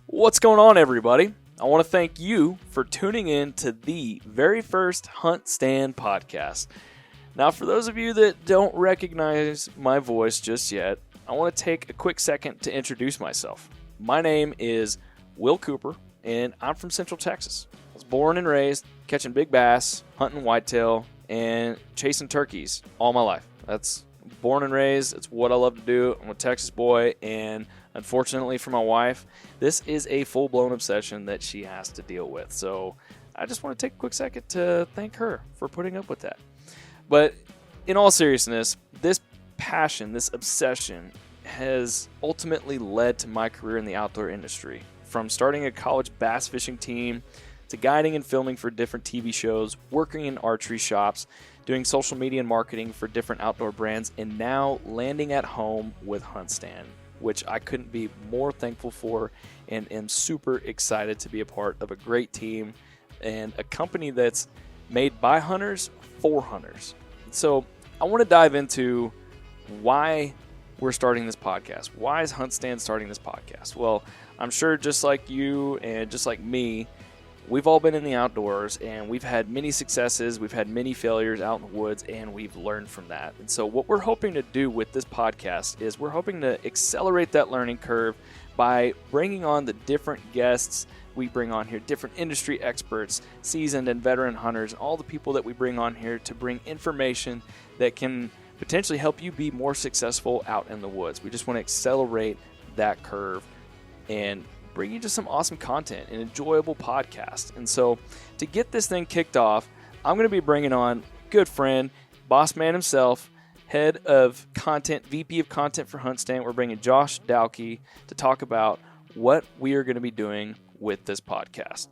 What's going on, everybody? I want to thank you for tuning in to the very first HuntStand Podcast. Now, for those of you that don't recognize my voice just yet, I want to take a quick second to introduce myself. My name is Will Cooper, and I'm from Central Texas. I was born and raised catching big bass, hunting whitetail, and chasing turkeys all my life. That's born and raised. It's what I love to do. I'm a Texas boy, and unfortunately for my wife, this is a full-blown obsession that she has to deal with. So I just want to take a quick second to thank her for putting up with that. But in all seriousness, this passion, this obsession has ultimately led to my career in the outdoor industry. From starting a college bass fishing team to guiding and filming for different TV shows, working in archery shops, doing social media and marketing for different outdoor brands, and now landing at home with HuntStand, which I couldn't be more thankful for and am super excited to be a part of a great team and a company that's made by hunters for hunters. So I want to dive into why we're starting this podcast. Why is HuntStand starting this podcast? Well, I'm sure just like you and just like me, we've all been in the outdoors, and we've had many successes, we've had many failures out in the woods, and we've learned from that. And so what we're hoping to do with this podcast is we're hoping to accelerate that learning curve by bringing on the different guests we bring on here, different industry experts, seasoned and veteran hunters, all the people that we bring on here to bring information that can potentially help you be more successful out in the woods. We just want to accelerate that curve and bring you just some awesome content, an enjoyable podcast. And so to get this thing kicked off, I'm going to be bringing on good friend, boss man himself, head of content, VP of content for HuntStand. We're bringing Josh Dahlke to talk about what we are going to be doing with this podcast.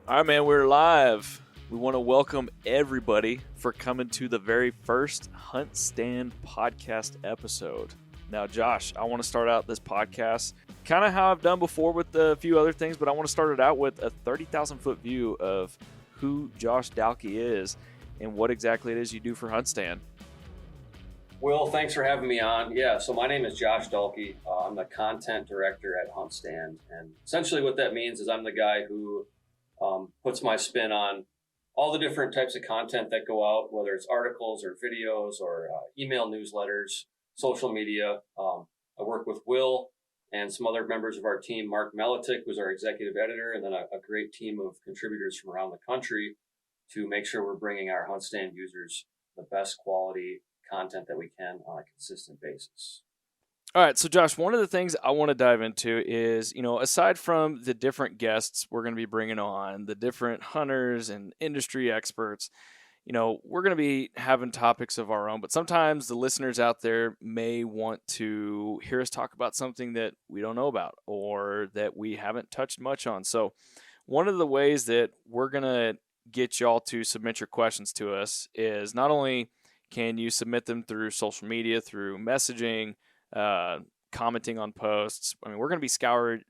All right, man, we're live. We want to welcome everybody for coming to the very first HuntStand podcast episode. Now, Josh, I want to start out this podcast kind of how I've done before with a few other things, but I want to start it out with a 30,000-foot view of who Josh Dahlke is and what exactly it is you do for HuntStand. Will, thanks for having me on. Yeah, so my name is Josh Dahlke. I'm the content director at HuntStand, and essentially what that means is I'm the guy who puts my spin on all the different types of content that go out, whether it's articles or videos or email newsletters, social media. I work with Will and some other members of our team. Mark Melitik was our executive editor, and then a great team of contributors from around the country to make sure we're bringing our HuntStand users the best quality content that we can on a consistent basis. All right, so Josh, one of the things I want to dive into is, aside from the different guests we're going to be bringing on, the different hunters and industry experts, we're going to be having topics of our own, but sometimes the listeners out there may want to hear us talk about something that we don't know about or that we haven't touched much on. So one of the ways that we're going to get y'all to submit your questions to us is not only can you submit them through social media, through messaging, commenting on posts. I mean, we're going to be scouring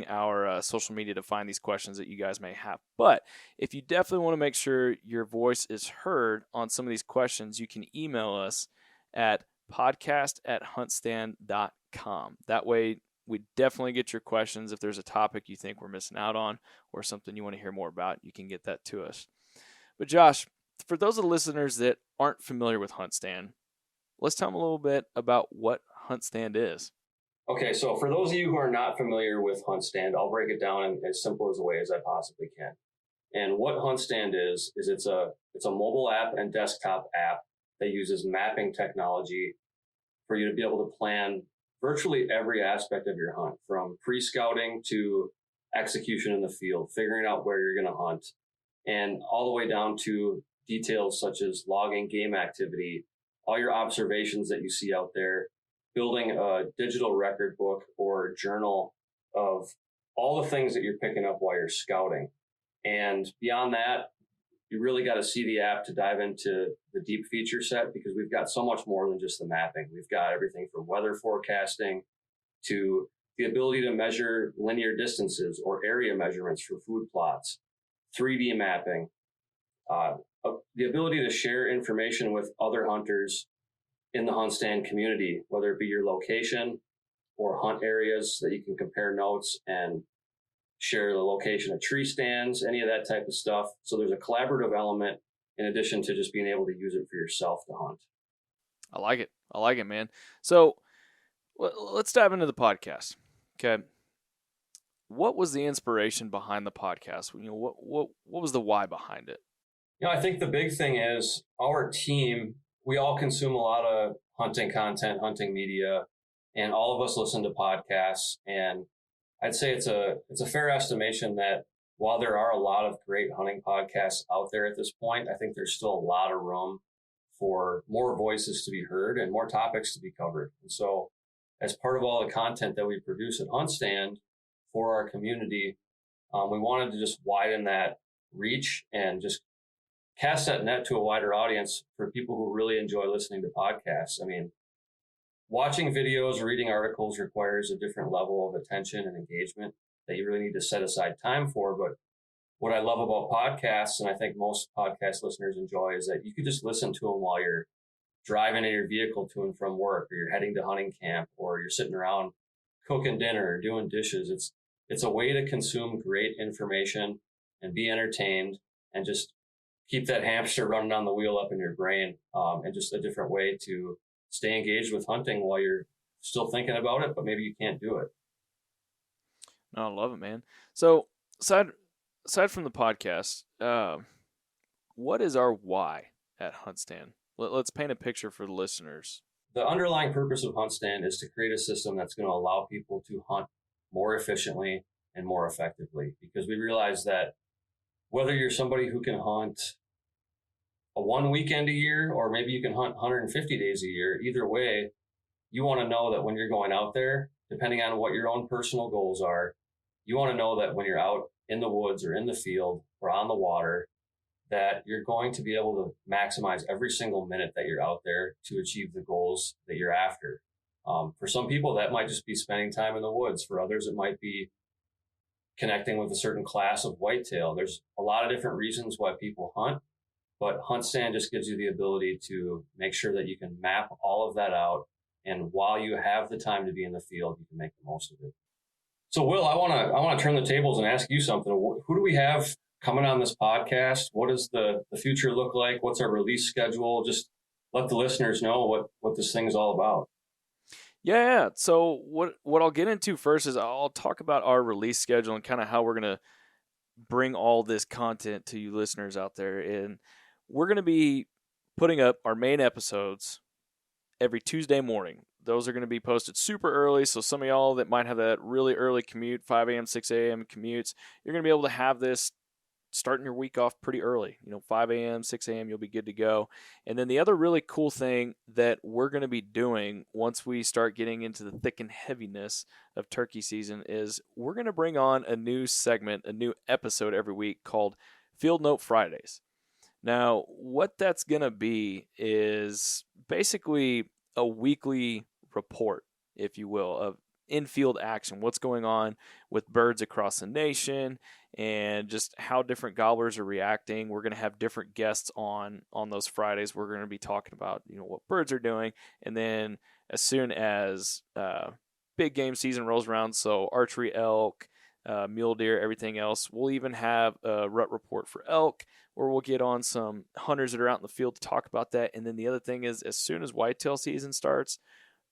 our social media to find these questions that you guys may have. But if you definitely want to make sure your voice is heard on some of these questions, you can email us at podcast@huntstand.com. That way, we definitely get your questions. If there's a topic you think we're missing out on or something you want to hear more about, you can get that to us. But Josh, for those of the listeners that aren't familiar with HuntStand, let's tell them a little bit about what HuntStand is. Okay, so for those of you who are not familiar with HuntStand, I'll break it down in as simple as a way as I possibly can. And what HuntStand is it's a mobile app and desktop app that uses mapping technology for you to be able to plan virtually every aspect of your hunt, from pre-scouting to execution in the field, figuring out where you're going to hunt, and all the way down to details such as logging game activity, all your observations that you see out there, building a digital record book or journal of all the things that you're picking up while you're scouting. And beyond that, you really got to see the app to dive into the deep feature set, because we've got so much more than just the mapping. We've got everything from weather forecasting to the ability to measure linear distances or area measurements for food plots, 3D mapping, the ability to share information with other hunters in the HuntStand community, whether it be your location or hunt areas that you can compare notes and share the location of tree stands, any of that type of stuff. So there's a collaborative element in addition to just being able to use it for yourself to hunt. I like it. I like it, man. So let's dive into the podcast. Okay. What was the inspiration behind the podcast? What was the why behind it? I think the big thing is our team, we all consume a lot of hunting content, hunting media, and all of us listen to podcasts. And I'd say it's a fair estimation that while there are a lot of great hunting podcasts out there at this point, I think there's still a lot of room for more voices to be heard and more topics to be covered. And so as part of all the content that we produce at HuntStand for our community, we wanted to just widen that reach and just cast that net to a wider audience for people who really enjoy listening to podcasts. I mean, watching videos, reading articles requires a different level of attention and engagement that you really need to set aside time for. But what I love about podcasts, and I think most podcast listeners enjoy, is that you can just listen to them while you're driving in your vehicle to and from work, or you're heading to hunting camp, or you're sitting around cooking dinner or doing dishes. It's a way to consume great information and be entertained and just keep that hamster running on the wheel up in your brain, and just a different way to stay engaged with hunting while you're still thinking about it, but maybe you can't do it. No, I love it, man. So aside from the podcast, what is our why at HuntStand? Let's paint a picture for the listeners. The underlying purpose of HuntStand is to create a system that's going to allow people to hunt more efficiently and more effectively, because we realize that whether you're somebody who can hunt a one weekend a year, or maybe you can hunt 150 days a year, either way, you want to know that when you're going out there, depending on what your own personal goals are, you want to know that when you're out in the woods or in the field or on the water, that you're going to be able to maximize every single minute that you're out there to achieve the goals that you're after. For some people, that might just be spending time in the woods. For others, it might be connecting with a certain class of whitetail. There's a lot of different reasons why people hunt, but HuntStand just gives you the ability to make sure that you can map all of that out. And while you have the time to be in the field, you can make the most of it. So Will, I want to turn the tables and ask you something. Who do we have coming on this podcast? What does the future look like? What's our release schedule? Just let the listeners know what this thing is all about. Yeah. So what I'll get into first is I'll talk about our release schedule and kind of how we're going to bring all this content to you listeners out there. And we're going to be putting up our main episodes every Tuesday morning. Those are going to be posted super early. So some of y'all that might have that really early commute, 5 a.m., 6 a.m. commutes, you're going to be able to have this starting your week off pretty early. 5 a.m., 6 a.m., you'll be good to go. And then the other really cool thing that we're going to be doing once we start getting into the thick and heaviness of turkey season is we're going to bring on a new segment, a new episode every week called Field Note Fridays. Now, what that's going to be is basically a weekly report, if you will, of in-field action, what's going on with birds across the nation, and just how different gobblers are reacting. We're going to have different guests on those Fridays. We're going to be talking about what birds are doing, and then as soon as big game season rolls around, so archery, elk, mule deer, everything else, we'll even have a rut report for elk, or we'll get on some hunters that are out in the field to talk about that. And then the other thing is, as soon as whitetail season starts,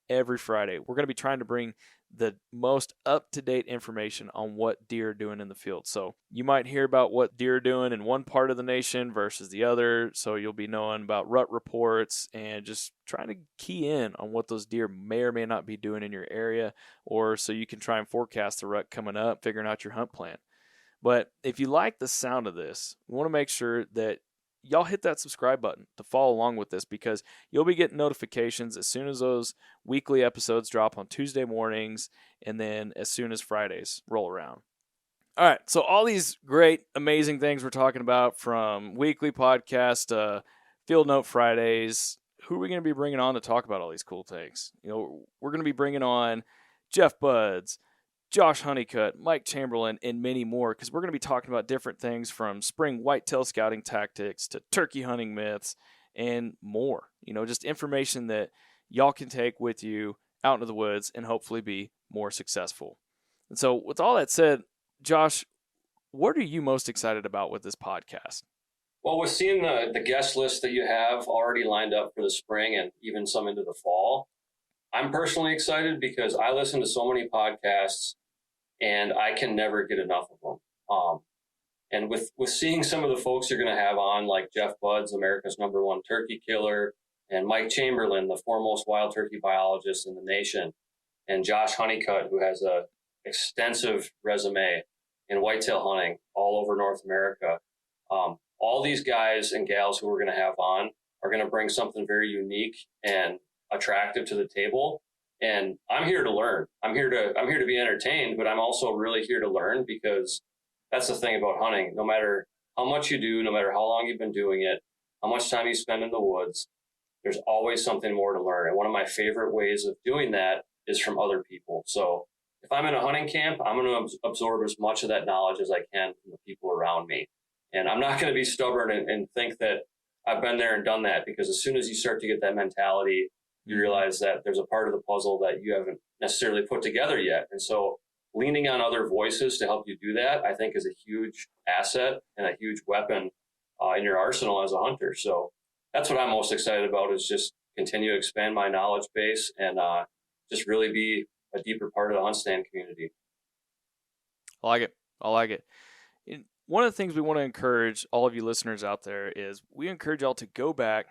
every Friday, we're going to be trying to bring the most up-to-date information on what deer are doing in the field. So you might hear about what deer are doing in one part of the nation versus the other. So you'll be knowing about rut reports and just trying to key in on what those deer may or may not be doing in your area, or so you can try and forecast the rut coming up, figuring out your hunt plan. But if you like the sound of this, we want to make sure that y'all hit that subscribe button to follow along with this, because you'll be getting notifications as soon as those weekly episodes drop on Tuesday mornings, and then as soon as Fridays roll around. All right, so all these great, amazing things we're talking about, from weekly podcast, Field Note Fridays, who are we going to be bringing on to talk about all these cool things? We're going to be bringing on Jeff Buds, Josh Honeycutt, Mike Chamberlain, and many more, because we're going to be talking about different things from spring whitetail scouting tactics to turkey hunting myths and more. Just information that y'all can take with you out into the woods and hopefully be more successful. And so with all that said, Josh, what are you most excited about with this podcast? Well, with seeing the guest list that you have already lined up for the spring and even some into the fall, I'm personally excited because I listen to so many podcasts and I can never get enough of them. And with seeing some of the folks you're going to have on, like Jeff Buds, America's #1 turkey killer, and Mike Chamberlain, the foremost wild turkey biologist in the nation, and Josh Honeycutt, who has a extensive resume in whitetail hunting all over North America. All these guys and gals who we're going to have on are going to bring something very unique and attractive to the table. And I'm here to learn. I'm here to be entertained, but I'm also really here to learn, because that's the thing about hunting. No matter how much you do, no matter how long you've been doing it, how much time you spend in the woods, there's always something more to learn. And one of my favorite ways of doing that is from other people. So if I'm in a hunting camp, I'm going to absorb as much of that knowledge as I can from the people around me. And I'm not going to be stubborn and think that I've been there and done that, because as soon as you start to get that mentality, you realize that there's a part of the puzzle that you haven't necessarily put together yet. And so leaning on other voices to help you do that, I think, is a huge asset and a huge weapon in your arsenal as a hunter. So that's what I'm most excited about, is just continue to expand my knowledge base and just really be a deeper part of the HuntStand community. I like it. One of the things we want to encourage all of you listeners out there is we encourage y'all to go back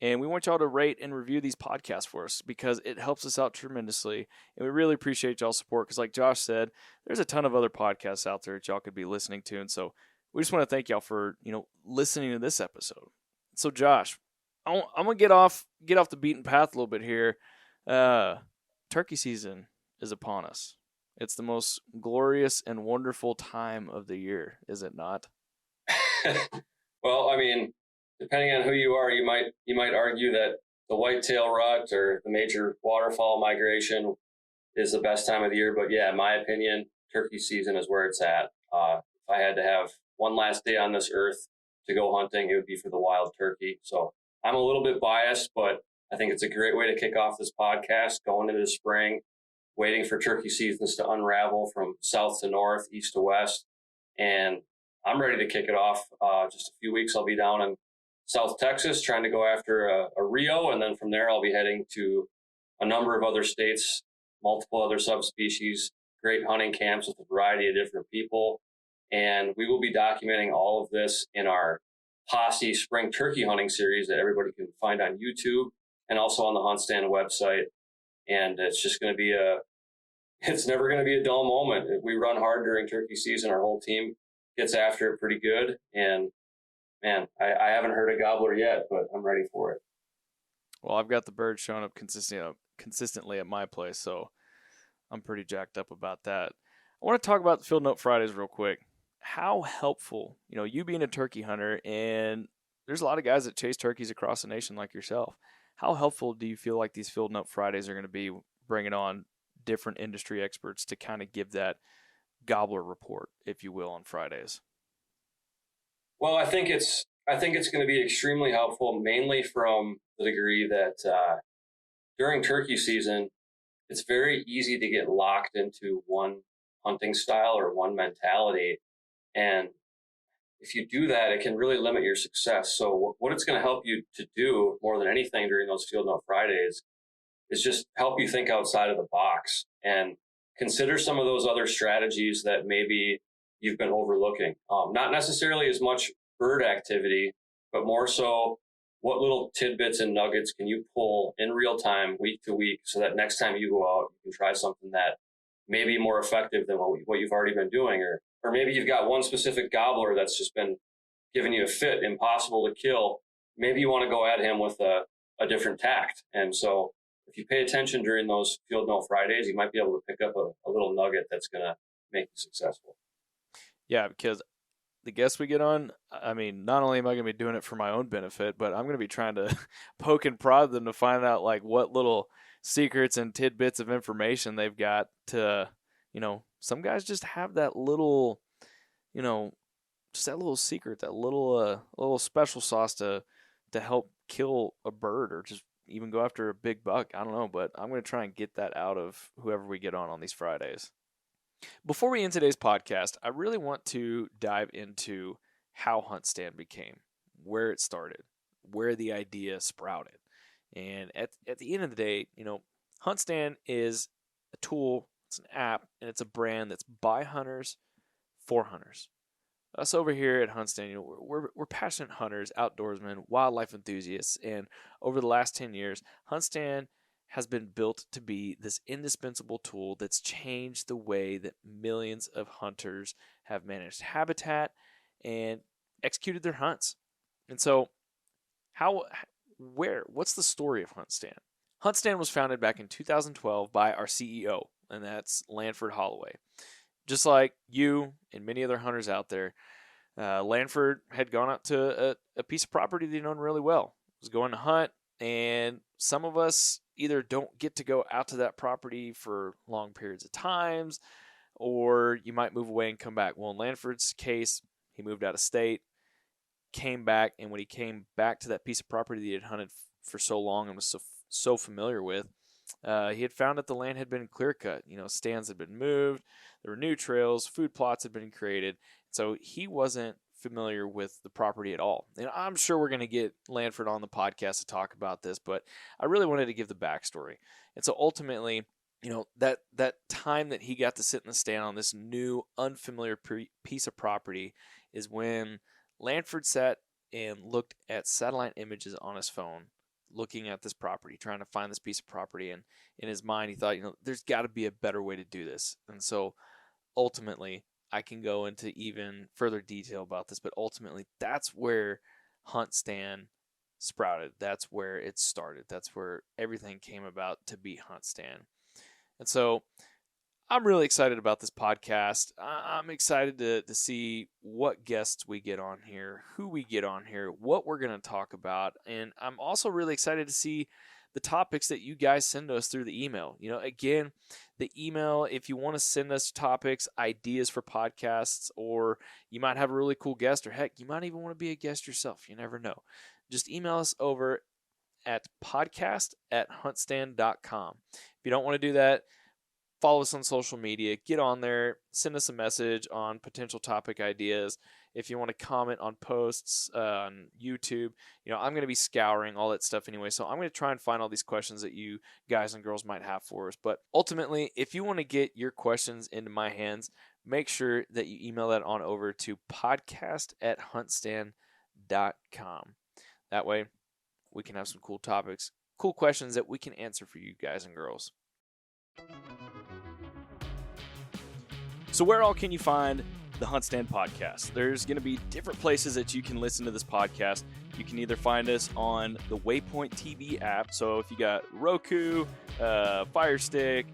and we want y'all to rate and review these podcasts for us, because it helps us out tremendously. And we really appreciate y'all's support, because like Josh said, there's a ton of other podcasts out there that y'all could be listening to. And so we just want to thank y'all for, listening to this episode. So Josh, I'm going to get off the beaten path a little bit here. Turkey season is upon us. It's the most glorious and wonderful time of the year, is it not? Well, I mean, depending on who you are, you might argue that the whitetail rut or the major waterfowl migration is the best time of the year. But yeah, in my opinion, turkey season is where it's at. If I had to have one last day on this earth to go hunting, it would be for the wild turkey. So I'm a little bit biased, but I think it's a great way to kick off this podcast going into the spring, waiting for turkey seasons to unravel from south to north, east to west. And I'm ready to kick it off. Just a few weeks, I'll be down in South Texas trying to go after a Rio. And then from there, I'll be heading to a number of other states, multiple other subspecies, great hunting camps with a variety of different people. And we will be documenting all of this in our Posse Spring Turkey Hunting series that everybody can find on YouTube and also on the HuntStand website. And it's just going to be it's never going to be a dull moment. If we run hard during turkey season, our whole team gets after it pretty good. And man, I haven't heard a gobbler yet, but I'm ready for it. Well, I've got the birds showing up consistently at my place, so I'm pretty jacked up about that. I want to talk about the Field Note Fridays real quick. How helpful, you being a turkey hunter, and there's a lot of guys that chase turkeys across the nation like yourself. How helpful do you feel like these Field Note Fridays are going to be, bringing on different industry experts to kind of give that gobbler report, if you will, on Fridays? Well, I think it's going to be extremely helpful, mainly from the degree that during turkey season, it's very easy to get locked into one hunting style or one mentality. And if you do that, it can really limit your success. So what it's going to help you to do more than anything during those Field Note Fridays is just help you think outside of the box and consider some of those other strategies that maybe you've been overlooking. Not necessarily as much bird activity, but more so what little tidbits and nuggets can you pull in real time, week to week, so that next time you go out, you can try something that may be more effective than what you've already been doing. Or maybe you've got one specific gobbler that's just been giving you a fit, impossible to kill. Maybe you want to go at him with a different tact. And so if you pay attention during those Field Note Fridays, you might be able to pick up a little nugget that's going to make you successful. Yeah, because the guests we get on, I mean, not only am I going to be doing it for my own benefit, but I'm going to be trying to poke and prod them to find out like what little secrets and tidbits of information they've got to, some guys just have that little, just that little secret, that little special sauce to help kill a bird or just even go after a big buck. I don't know, but I'm going to try and get that out of whoever we get on these Fridays. Before we end today's podcast, I really want to dive into how HuntStand became, where it started, where the idea sprouted. And at the end of the day, HuntStand is a tool, it's an app, and it's a brand that's by hunters for hunters. Us over here at HuntStand, we're passionate hunters, outdoorsmen, wildlife enthusiasts, and over the last 10 years, HuntStand has been built to be this indispensable tool that's changed the way that millions of hunters have managed habitat and executed their hunts. And so, what's the story of HuntStand? HuntStand was founded back in 2012 by our CEO, and that's Lanford Holloway. Just like you and many other hunters out there, Lanford had gone out to a piece of property that he known really well. He was going to hunt, and some of us either don't get to go out to that property for long periods of times, or you might move away and come back. Well, in Lanford's case, he moved out of state, came back, and when he came back to that piece of property that he had hunted for so long and was so familiar with, he had found that the land had been clear cut. Stands had been moved, there were new trails, food plots had been created. So he wasn't familiar with the property at all. And I'm sure we're going to get Lanford on the podcast to talk about this, but I really wanted to give the backstory. And so ultimately, that time that he got to sit in the stand on this new, unfamiliar piece of property is when Lanford sat and looked at satellite images on his phone, looking at this property, trying to find this piece of property. And in his mind, he thought, there's got to be a better way to do this. And so ultimately, I can go into even further detail about this, but ultimately, that's where HuntStand sprouted. That's where it started. That's where everything came about to be HuntStand. And so I'm really excited about this podcast. I'm excited to see what guests we get on here, who we get on here, what we're going to talk about. And I'm also really excited to see the topics that you guys send us through the email. Again, the email, if you want to send us topics, ideas for podcasts, or you might have a really cool guest, or heck, you might even want to be a guest yourself. You never know. Just email us over at podcast@huntstand.com. If you don't want to do that, follow us on social media, get on there, send us a message on potential topic ideas. If you want to comment on posts on YouTube, I'm going to be scouring all that stuff anyway. So I'm going to try and find all these questions that you guys and girls might have for us. But ultimately, if you want to get your questions into my hands, make sure that you email that on over to podcast@huntstand.com. That way, we can have some cool topics, cool questions that we can answer for you guys and girls. So where all can you find the HuntStand Podcast? There's going to be different places that you can listen to this podcast. You can either find us on the Waypoint TV app. So if you got Roku, Fire Stick,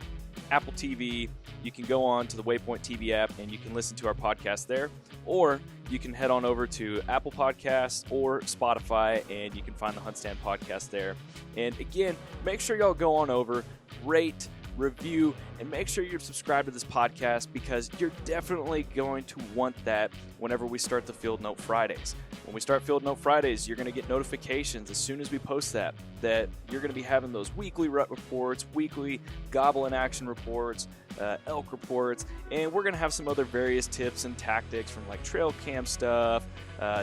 Apple TV, you can go on to the Waypoint TV app and you can listen to our podcast there. Or you can head on over to Apple Podcasts or Spotify and you can find the HuntStand Podcast there. And again, make sure y'all go on over, rate, review, and make sure you're subscribed to this podcast because you're definitely going to want that whenever we start the Field Note Fridays. When we start Field Note Fridays, you're going to get notifications as soon as we post that you're going to be having those weekly rut reports, weekly gobble in action reports, elk reports, and we're going to have some other various tips and tactics from like trail cam stuff,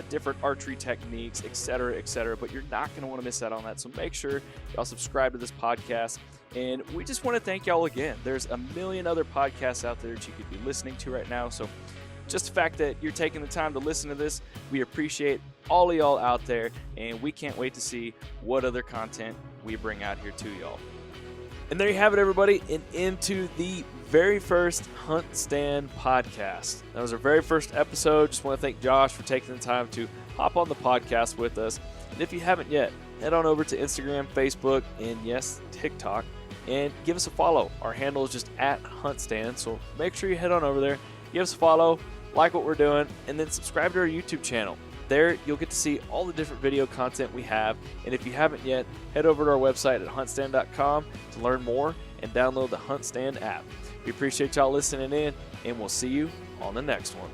different archery techniques, etc., but you're not going to want to miss out on that. So make sure y'all subscribe to this podcast. And we just want to thank y'all again. There's a million other podcasts out there that you could be listening to right now. So just the fact that you're taking the time to listen to this, we appreciate all of y'all out there. And we can't wait to see what other content we bring out here to y'all. And there you have it, everybody. And into the very first HuntStand podcast. That was our very first episode. Just want to thank Josh for taking the time to hop on the podcast with us. And if you haven't yet, head on over to Instagram, Facebook, and yes, TikTok. And give us a follow. Our handle is just @HuntStand, so make sure you head on over there, give us a follow, like what we're doing, and then subscribe to our YouTube channel. There, you'll get to see all the different video content we have, and if you haven't yet, head over to our website at huntstand.com to learn more and download the HuntStand app. We appreciate y'all listening in, and we'll see you on the next one.